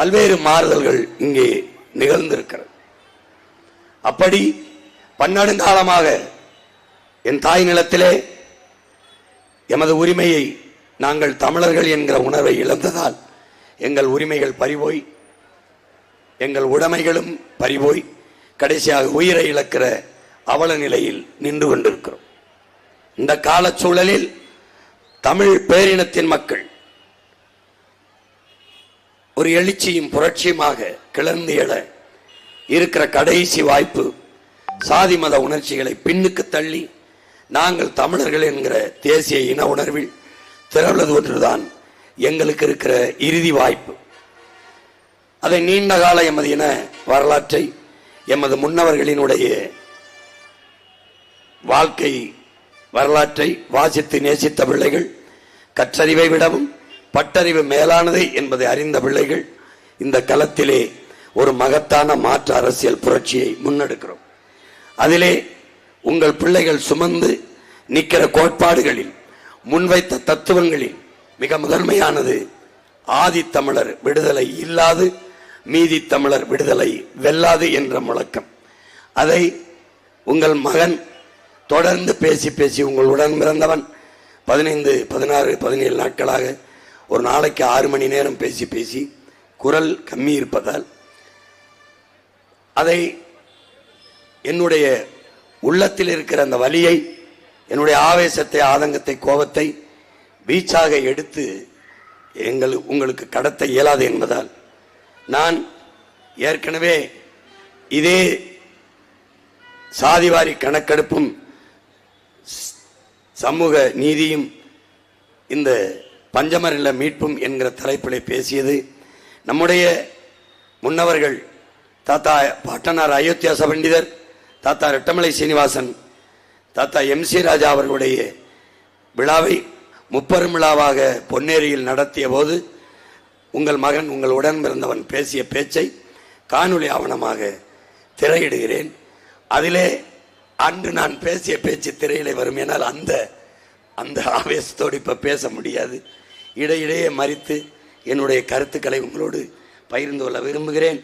பல்வேறு மாறுதல்கள் இங்கே நிகழ்ந்திருக்கிறது. அப்படி பன்னெடுங்காலமாக என் தாய் நிலத்திலே எமது உரிமையை நாங்கள் தமிழர்கள் என்கிற உணர்வை இழந்ததால் எங்கள் உரிமைகள் பறிபோய், எங்கள் உடைமைகளும் பறிபோய், கடைசியாக உயிரை இழக்கிற அவல நிலையில் நின்று கொண்டிருக்கிறோம். இந்த கால சூழலில் தமிழ் பேரினத்தின் மக்கள் ஒரு எழுச்சியும் புரட்சியுமாக கிளர்ந்து எழ இருக்கிற கடைசி வாய்ப்பு சாதி மத உணர்ச்சிகளை பின்னுக்கு தள்ளி நாங்கள் தமிழர்கள் என்கிற தேசிய இன உணர்வில் திரள்வது ஒன்றுதான் எங்களுக்கு இருக்கிற இறுதி வாய்ப்பு. அதை நீண்ட கால எமது இன வரலாற்றை, எமது முன்னவர்களினுடைய வாழ்க்கை வரலாற்றை வாசித்து நேசித்த பிள்ளைகள், கற்றறிவை விடவும் பட்டறிவு மேலானது என்பதை அறிந்த பிள்ளைகள் இந்த களத்திலே ஒரு மகத்தான மாற்று அரசியல் புரட்சியை முன்னெடுக்கிறோம். அதிலே உங்கள் பிள்ளைகள் சுமந்து நிற்கிற கோட்பாடுகளில், முன்வைத்த தத்துவங்களில் மிக முதன்மையானது ஆதி தமிழர் விடுதலை இல்லாது மீதி தமிழர் விடுதலை வெல்லாது என்ற முழக்கம். அதை உங்கள் மகன் தொடர்ந்து பேசி பேசி, உங்களுடன் பிறந்தவன் 15, 16, 17 நாட்களாக ஒரு நாளைக்கு 6 மணி நேரம் பேசி பேசி குரல் கம்மி இருப்பதால் அதை என்னுடைய உள்ளத்தில் இருக்கிற அந்த வலியை, என்னுடைய ஆவேசத்தை, ஆதங்கத்தை, கோபத்தை வீச்சாக எடுத்து உங்களுக்கு கடத்த இயலாது என்பதால் நான் ஏற்கனவே இதே சாதிவாரி கணக்கெடுப்பும் சமூக நீதியும் இந்த பஞ்சமரில மீட்பும் என்கிற தலைப்பில் பேசியது நம்முடைய முன்னவர்கள் தாத்தா பாட்டனார் அயோத்தியாச பண்டிதர், தாத்தா ரெட்டமலை சீனிவாசன், தாத்தா MC ராஜா அவர்களுடைய விழாவை முப்பெரும் விழாவாக பொன்னேரியில் நடத்திய போது உங்கள் மகன், உங்கள் உடன் பிறந்தவன் பேசிய பேச்சை காணொலி ஆவணமாக திரையிடுகிறேன். அதிலே அன்று நான் பேசிய பேச்சு திரையிலே வரும். என்னால் அந்த ஆவேசத்தோடு இப்போ பேச முடியாது. இடையிடையே மறித்து என்னுடைய கருத்துக்களை உங்களோடு பகிர்ந்து கொள்ள விரும்புகிறேன்.